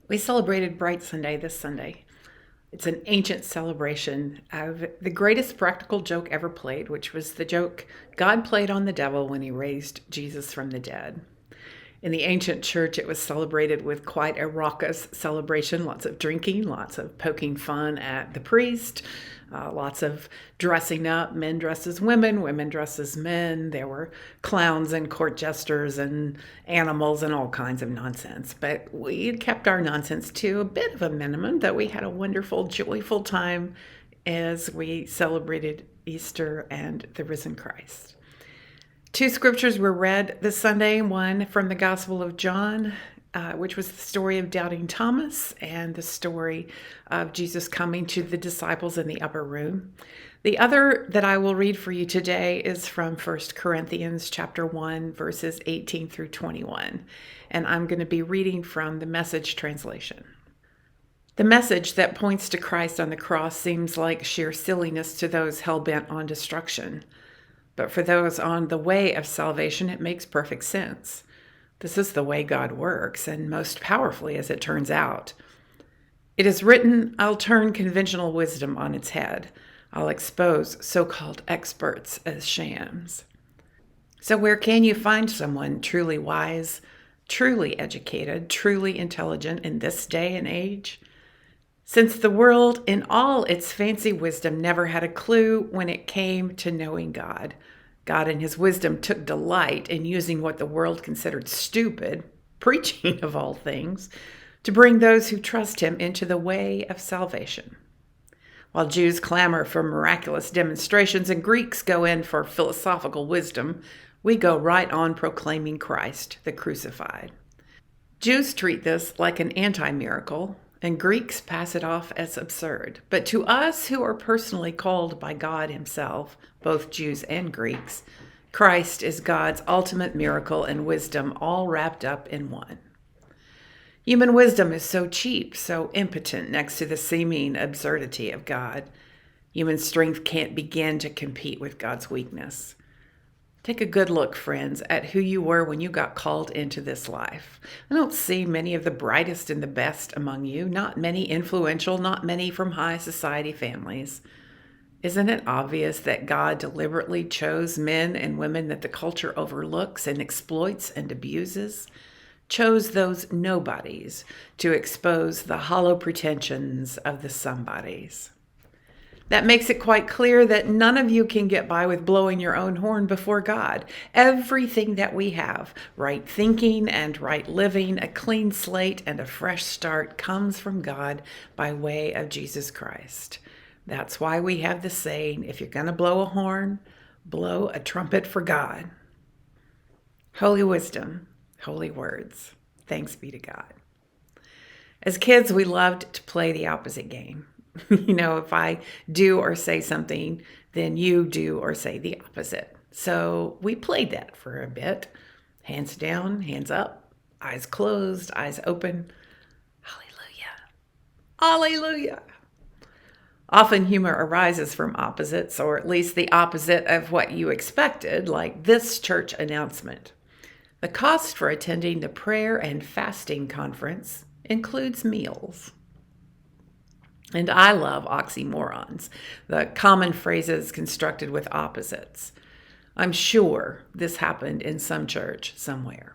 We celebrated Bright Sunday this Sunday. It's an ancient celebration of the greatest practical joke ever played, which was the joke God played on the devil when he raised Jesus from the dead. In the ancient church, it was celebrated with quite a raucous celebration, lots of drinking, lots of poking fun at the priest, lots of dressing up, men dressed as women, women dressed as men. There were clowns and court jesters and animals and all kinds of nonsense. But we had kept our nonsense to a bit of a minimum, that we had a wonderful, joyful time as we celebrated Easter and the risen Christ. Two scriptures were read this Sunday, one from the Gospel of John, which was the story of doubting Thomas, and the story of Jesus coming to the disciples in the upper room. The other that I will read for you today is from 1 Corinthians chapter 1, verses 18 through 21, and I'm going to be reading from the Message translation. The message that points to Christ on the cross seems like sheer silliness to those hell-bent on destruction. But for those on the way of salvation, it makes perfect sense. This is the way God works, and most powerfully, as it turns out. It is written, I'll turn conventional wisdom on its head. I'll expose so-called experts as shams. So where can you find someone truly wise, truly educated, truly intelligent in this day and age? Since the world, in all its fancy wisdom, never had a clue when it came to knowing God, God in his wisdom took delight in using what the world considered stupid, preaching of all things, to bring those who trust him into the way of salvation. While Jews clamor for miraculous demonstrations and Greeks go in for philosophical wisdom, we go right on proclaiming Christ, the crucified. Jews treat this like an anti-miracle, and Greeks pass it off as absurd. But to us who are personally called by God himself, both Jews and Greeks, Christ is God's ultimate miracle and wisdom all wrapped up in one. Human wisdom is so cheap, so impotent next to the seeming absurdity of God. Human strength can't begin to compete with God's weakness. Take a good look, friends, at who you were when you got called into this life. I don't see many of the brightest and the best among you, not many influential, not many from high society families. Isn't it obvious that God deliberately chose men and women that the culture overlooks and exploits and abuses? Chose those nobodies to expose the hollow pretensions of the somebodies. That makes it quite clear that none of you can get by with blowing your own horn before God. Everything that we have, right thinking and right living, a clean slate and a fresh start, comes from God by way of Jesus Christ. That's why we have the saying, if you're going to blow a horn, blow a trumpet for God. Holy wisdom, holy words. Thanks be to God. As kids, we loved to play the opposite game. If I do or say something, then you do or say the opposite. So we played that for a bit. Hands down, hands up, eyes closed, eyes open. Hallelujah. Hallelujah. Often humor arises from opposites, or at least the opposite of what you expected, like this church announcement. The cost for attending the prayer and fasting conference includes meals. And I love oxymorons, the common phrases constructed with opposites. I'm sure this happened in some church somewhere.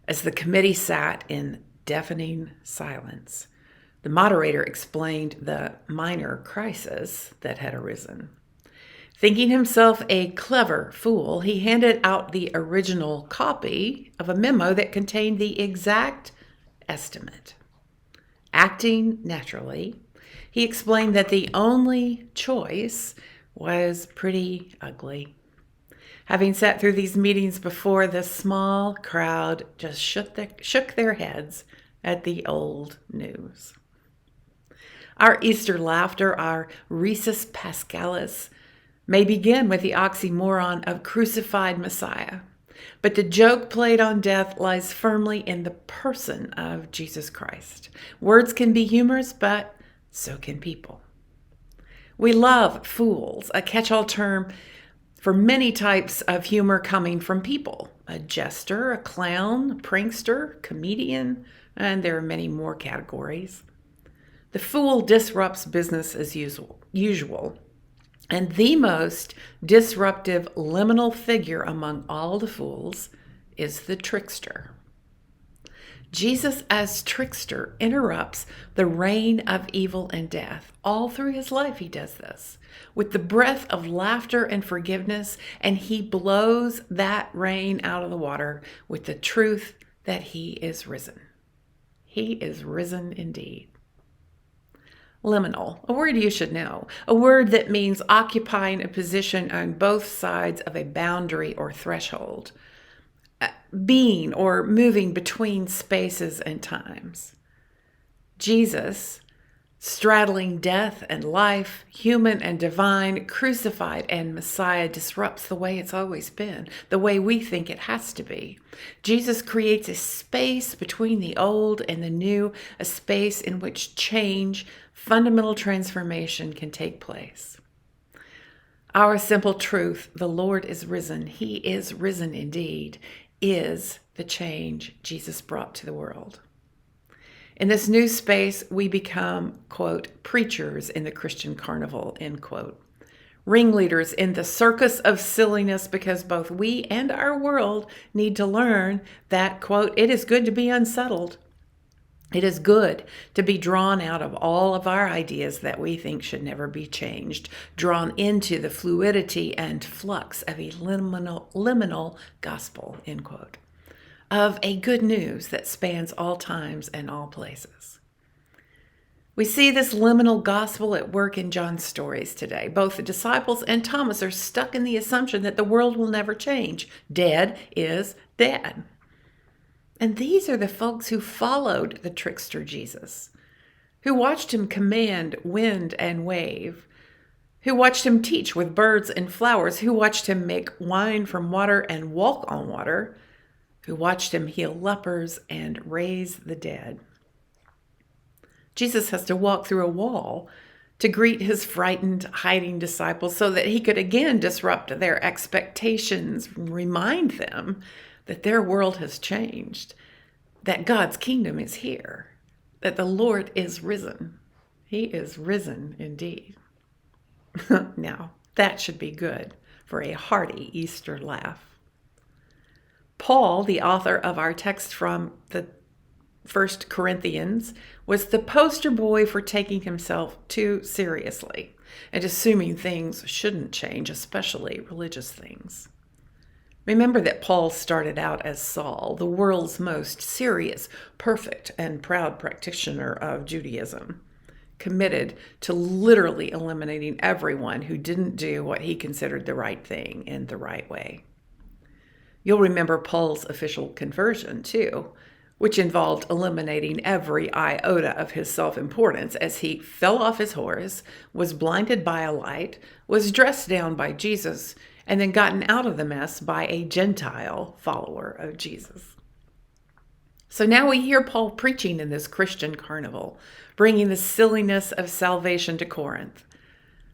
As the committee sat in deafening silence, the moderator explained the minor crisis that had arisen. Thinking himself a clever fool, he handed out the original copy of a memo that contained the exact estimate. Acting naturally, he explained that the only choice was pretty ugly. Having sat through these meetings before, the small crowd just shook their heads at the old news. Our Easter laughter, our risus paschalis, may begin with the oxymoron of crucified Messiah. But the joke played on death lies firmly in the person of Jesus Christ. Words can be humorous, but so can people. We love fools, a catch-all term for many types of humor coming from people. A jester, a clown, a prankster, comedian, And there are many more categories. The fool disrupts business as usual. And the most disruptive liminal figure among all the fools is the trickster. Jesus as trickster interrupts the reign of evil and death. All through his life he does this with the breath of laughter and forgiveness, and he blows that rain out of the water with the truth that he is risen. He is risen indeed. Liminal, a word you should know, a word that means occupying a position on both sides of a boundary or threshold, being or moving between spaces and times. Jesus, straddling death and life, human and divine, crucified and Messiah, disrupts the way it's always been, the way we think it has to be. Jesus creates a space between the old and the new, a space in which change, fundamental transformation can take place. Our simple truth, the Lord is risen, he is risen indeed, is the change Jesus brought to the world. In this new space, we become, quote, preachers in the Christian carnival, end quote. Ringleaders in the circus of silliness, because both we and our world need to learn that, quote, it is good to be unsettled. It is good to be drawn out of all of our ideas that we think should never be changed, drawn into the fluidity and flux of a liminal gospel, end quote, of a good news that spans all times and all places. We see this liminal gospel at work in John's stories today. Both the disciples and Thomas are stuck in the assumption that the world will never change. Dead is dead. And these are the folks who followed the trickster Jesus, who watched him command wind and wave, who watched him teach with birds and flowers, who watched him make wine from water and walk on water, who watched him heal lepers and raise the dead. Jesus has to walk through a wall to greet his frightened, hiding disciples so that he could again disrupt their expectations, remind them that their world has changed, that God's kingdom is here, that the Lord is risen. He is risen indeed. Now, that should be good for a hearty Easter laugh. Paul, the author of our text from the 1 Corinthians, was the poster boy for taking himself too seriously and assuming things shouldn't change, especially religious things. Remember that Paul started out as Saul, the world's most serious, perfect, and proud practitioner of Judaism, committed to literally eliminating everyone who didn't do what he considered the right thing in the right way. You'll remember Paul's official conversion, too, which involved eliminating every iota of his self-importance as he fell off his horse, was blinded by a light, was dressed down by Jesus, and then gotten out of the mess by a Gentile follower of Jesus. So now we hear Paul preaching in this Christian carnival, bringing the silliness of salvation to Corinth.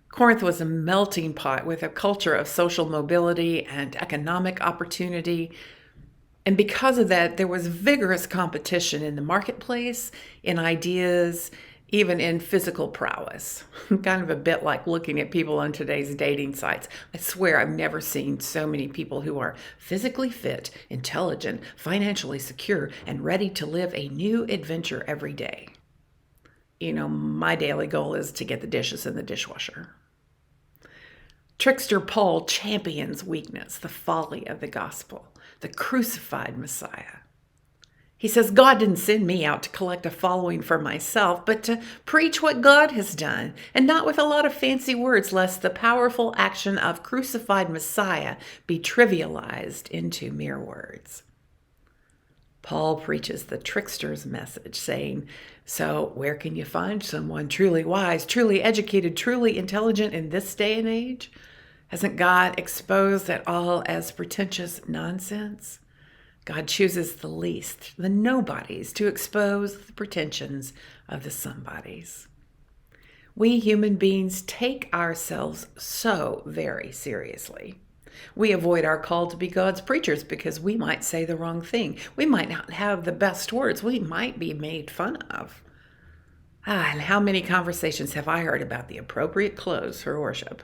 Corinth was a melting pot with a culture of social mobility and economic opportunity. And because of that, there was vigorous competition in the marketplace, in ideas, even in physical prowess. Kind of a bit like looking at people on today's dating sites. I swear I've never seen so many people who are physically fit, intelligent, financially secure, and ready to live a new adventure every day. You know, my daily goal is to get the dishes in the dishwasher. Trickster Paul champions weakness, the folly of the gospel, the crucified Messiah. He says, God didn't send me out to collect a following for myself, but to preach what God has done, and not with a lot of fancy words, lest the powerful action of crucified Messiah be trivialized into mere words. Paul preaches the trickster's message, saying, so where can you find someone truly wise, truly educated, truly intelligent in this day and age? Hasn't God exposed that all as pretentious nonsense? God chooses the least, the nobodies, to expose the pretensions of the somebodies. We human beings take ourselves so very seriously. We avoid our call to be God's preachers because we might say the wrong thing. We might not have the best words. We might be made fun of. And how many conversations have I heard about the appropriate clothes for worship?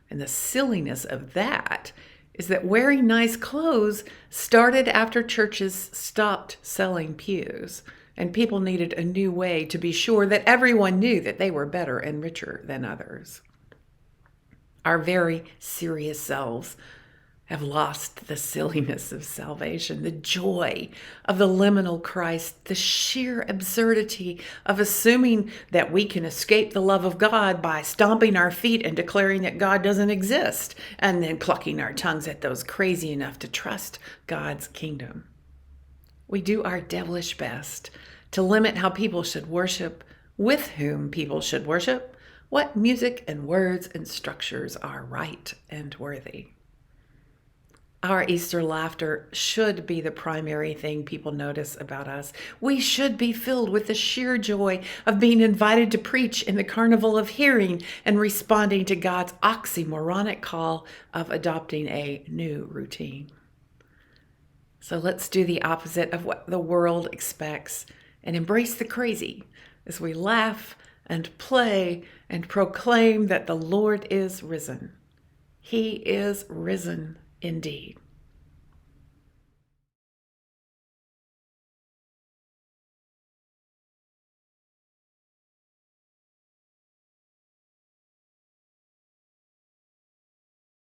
And the silliness of that is that wearing nice clothes started after churches stopped selling pews, and people needed a new way to be sure that everyone knew that they were better and richer than others. Our very serious selves have lost the silliness of salvation, the joy of the liminal Christ, the sheer absurdity of assuming that we can escape the love of God by stomping our feet and declaring that God doesn't exist, and then clucking our tongues at those crazy enough to trust God's kingdom. We do our devilish best to limit how people should worship, with whom people should worship, what music and words and structures are right and worthy. Our Easter laughter should be the primary thing people notice about us. We should be filled with the sheer joy of being invited to preach in the carnival of hearing and responding to God's oxymoronic call of adopting a new routine. So let's do the opposite of what the world expects and embrace the crazy as we laugh and play and proclaim that the Lord is risen. He is risen indeed.